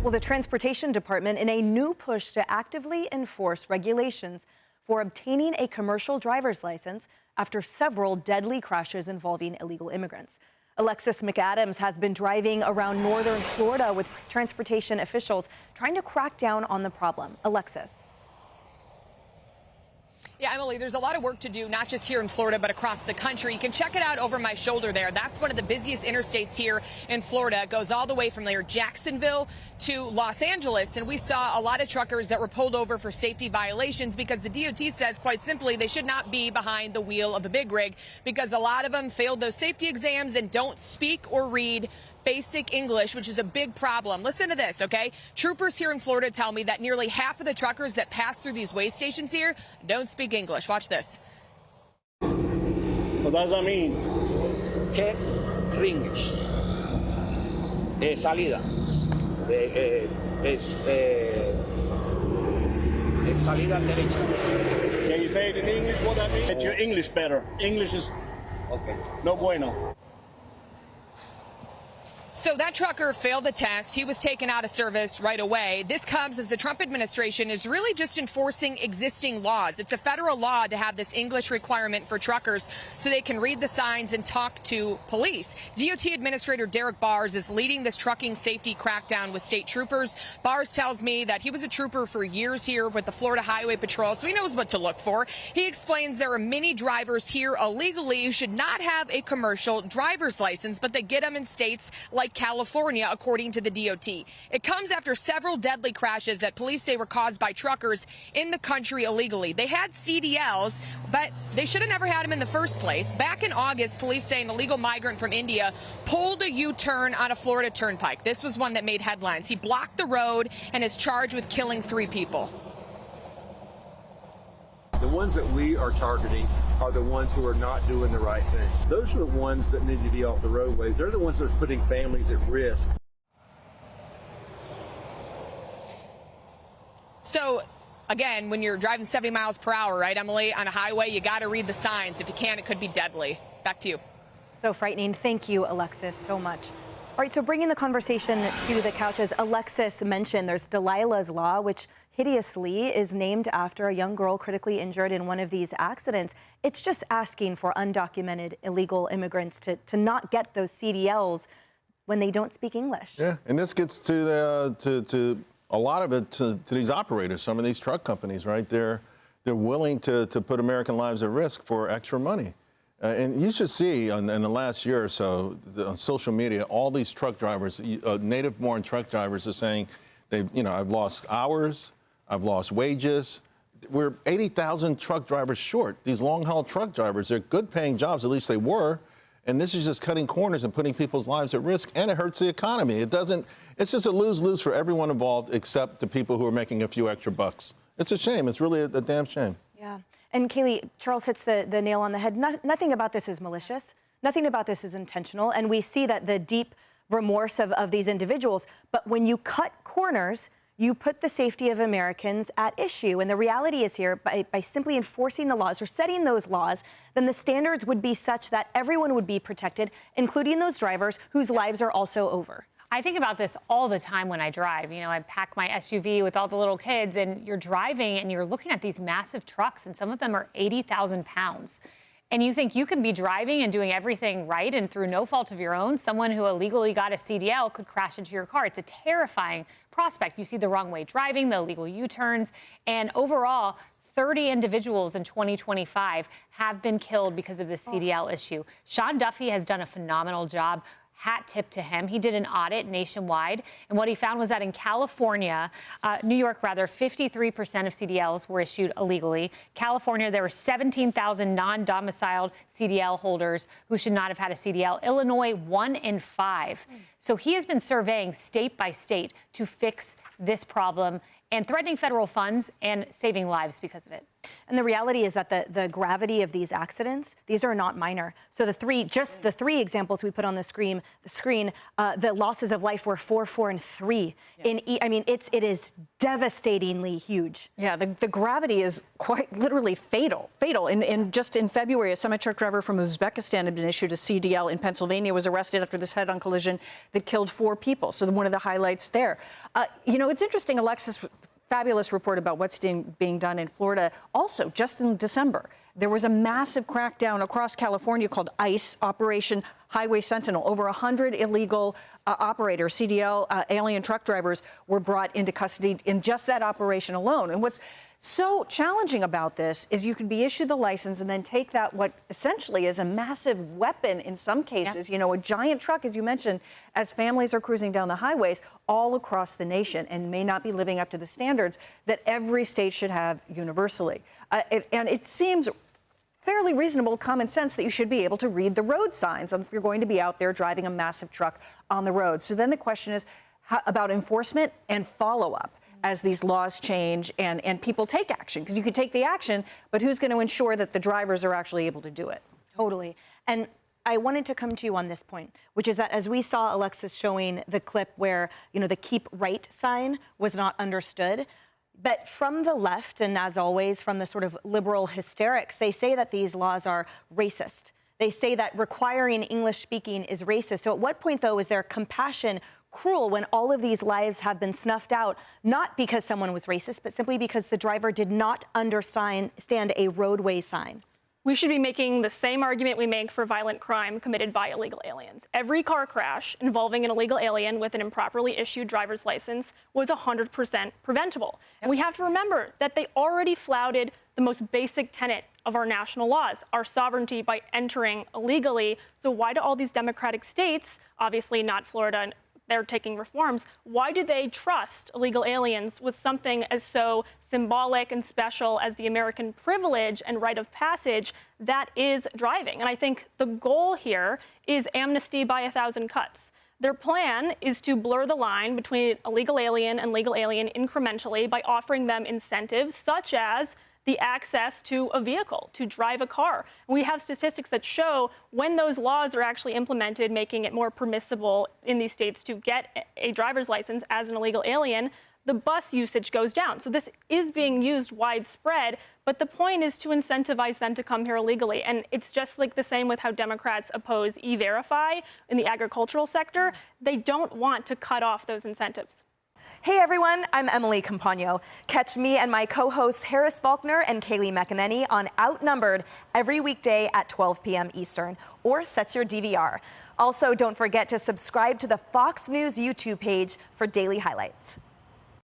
Well, the Transportation Department in a new push to actively enforce regulations for obtaining a commercial driver's license after several deadly crashes involving illegal immigrants. Alexis McAdams has been driving around northern Florida with transportation officials trying to crack down on the problem. Alexis. Yeah, Emily, there's a lot of work to do, not just here in Florida, but across the country. You can check it out over my shoulder there. That's one of the busiest interstates here in Florida. It goes all the way from there, Jacksonville to Los Angeles. And we saw a lot of truckers that were pulled over for safety violations because the DOT says, quite simply, they should not be behind the wheel of a big rig because a lot of them failed those safety exams and don't speak or read basic English, which is a big problem. Listen to this, okay? Troopers here in Florida tell me that nearly half of the truckers that pass through these way stations here don't speak English. Watch this. What does that mean? Que rings. Salida. Salida derecha. Can you say it in English what that means? Get your English better. English is Okay. no bueno. So that trucker failed the test. He was taken out of service right away. This comes as the Trump administration is really just enforcing existing laws. It's a federal law to have this English requirement for truckers so they can read the signs and talk to police. DOT Administrator Derek Bars is leading this trucking safety crackdown with state troopers. Bars tells me that he was a trooper for years here with the Florida Highway Patrol, so he knows what to look for. He explains there are many drivers here illegally who should not have a commercial driver's license, but they get them in states like California, according to the DOT. It comes after several deadly crashes that police say were caused by truckers in the country illegally. They had CDLs, but they should have never had them in the first place. Back in August, police say an illegal migrant from India pulled a U-turn on a Florida turnpike. This was one that made headlines. He blocked the road and is charged with killing 3 people. The ones that we are targeting are the ones who are not doing the right thing. Those are the ones that need to be off the roadways. They're the ones that are putting families at risk. So, again, when you're driving 70 miles per hour, right, Emily, on a highway, you got to read the signs. If you can't, it could be deadly. Back to you. So frightening. Thank you, Alexis, so much. All right, so bringing the conversation to the couch, as Alexis mentioned, there's Delilah's Law, which hideously is named after a young girl critically injured in one of these accidents. It's just asking for undocumented illegal immigrants to not get those CDLs when they don't speak English. Yeah, and this gets to the to a lot of it to these operators, some of these truck companies, right? They're willing to put American lives at risk for extra money. And you should see in the last year or so on social media, all these truck drivers, native-born truck drivers are saying, I've lost hours, I've lost wages. We're 80,000 truck drivers short. These long-haul truck drivers, they're good-paying jobs, at least they were. And this is just cutting corners and putting people's lives at risk, and it hurts the economy. It's just a lose-lose for everyone involved except the people who are making a few extra bucks. It's a shame. It's really a damn shame. Yeah. And Kaylee, Charles hits the nail on the head. Nothing about this is malicious. Nothing about this is intentional. And we see that the deep remorse of these individuals. But when you cut corners, you put the safety of Americans at issue. And the reality is here, by simply enforcing the laws or setting those laws, then the standards would be such that everyone would be protected, including those drivers whose lives are also over. I think about this all the time when I drive. I pack my SUV with all the little kids, and you're driving and you're looking at these massive trucks, and some of them are 80,000 pounds. And you think you can be driving and doing everything right, and through no fault of your own, someone who illegally got a CDL could crash into your car. It's a terrifying prospect. You see the wrong way driving, the illegal U-turns, and overall, 30 individuals in 2025 have been killed because of this CDL issue. Sean Duffy has done a phenomenal job. Hat tip to him. He did an audit nationwide, and what he found was that in California, New York rather, 53% of CDLs were issued illegally. California, there were 17,000 non-domiciled CDL holders who should not have had a CDL. Illinois, 1 in 5. So he has been surveying state by state to fix this problem and threatening federal funds and saving lives because of it. And the reality is that the gravity of these accidents, these are not minor. So the three examples we put on the screen, the losses of life were 4, 4, and 3. Yeah. I mean, it is devastatingly huge. Yeah, the gravity is quite literally fatal. Just in February, a semi-truck driver from Uzbekistan had been issued a CDL in Pennsylvania, was arrested after this head-on collision that killed 4 people. So one of the highlights there. You know, it's interesting, Alexis. Fabulous report about what's being done in Florida. Also, just in December, there was a massive crackdown across California called ICE, Operation Highway Sentinel. Over 100 illegal operators, CDL alien truck drivers, were brought into custody in just that operation alone. And what's so challenging about this is you can be issued the license and then take that, what essentially is a massive weapon in some cases, you know, a giant truck, as you mentioned, as families are cruising down the highways all across the nation and may not be living up to the standards that every state should have universally. And it seems fairly reasonable common sense that you should be able to read the road signs if you're going to be out there driving a massive truck on the road. So then the question is about enforcement and follow-up as these laws change and people take action, because you could take the action, but who's going to ensure that the drivers are actually able to do it? Totally. And I wanted to come to you on this point, which is that as we saw Alexis showing the clip where, you know, the keep right sign was not understood, but from the left, and as always, from the sort of liberal hysterics, they say that these laws are racist. They say that requiring English speaking is racist. So at what point, though, is there compassion cruel when all of these lives have been snuffed out, not because someone was racist, but simply because the driver did not understand a roadway sign? We should be making the same argument we make for violent crime committed by illegal aliens. Every car crash involving an illegal alien with an improperly issued driver's license was 100% preventable. And we have to remember that they already flouted the most basic tenet of our national laws, our sovereignty, by entering illegally. So why do all these democratic states, obviously not Florida, they're taking reforms, why do they trust illegal aliens with something as so symbolic and special as the American privilege and rite of passage that is driving? And I think the goal here is amnesty by 1,000 cuts. Their plan is to blur the line between illegal alien and legal alien incrementally by offering them incentives such as the access to a vehicle, to drive a car. We have statistics that show when those laws are actually implemented, making it more permissible in these states to get a driver's license as an illegal alien, the bus usage goes down. So this is being used widespread, but the point is to incentivize them to come here illegally. And it's just like the same with how Democrats oppose E-Verify in the agricultural sector. They don't want to cut off those incentives. Hey everyone, I'm Emily Campagno. Catch me and my co-hosts Harris Faulkner and Kaylee McEnany on Outnumbered every weekday at 12 p.m. Eastern, or set your DVR. Also, don't forget to subscribe to the Fox News YouTube page for daily highlights.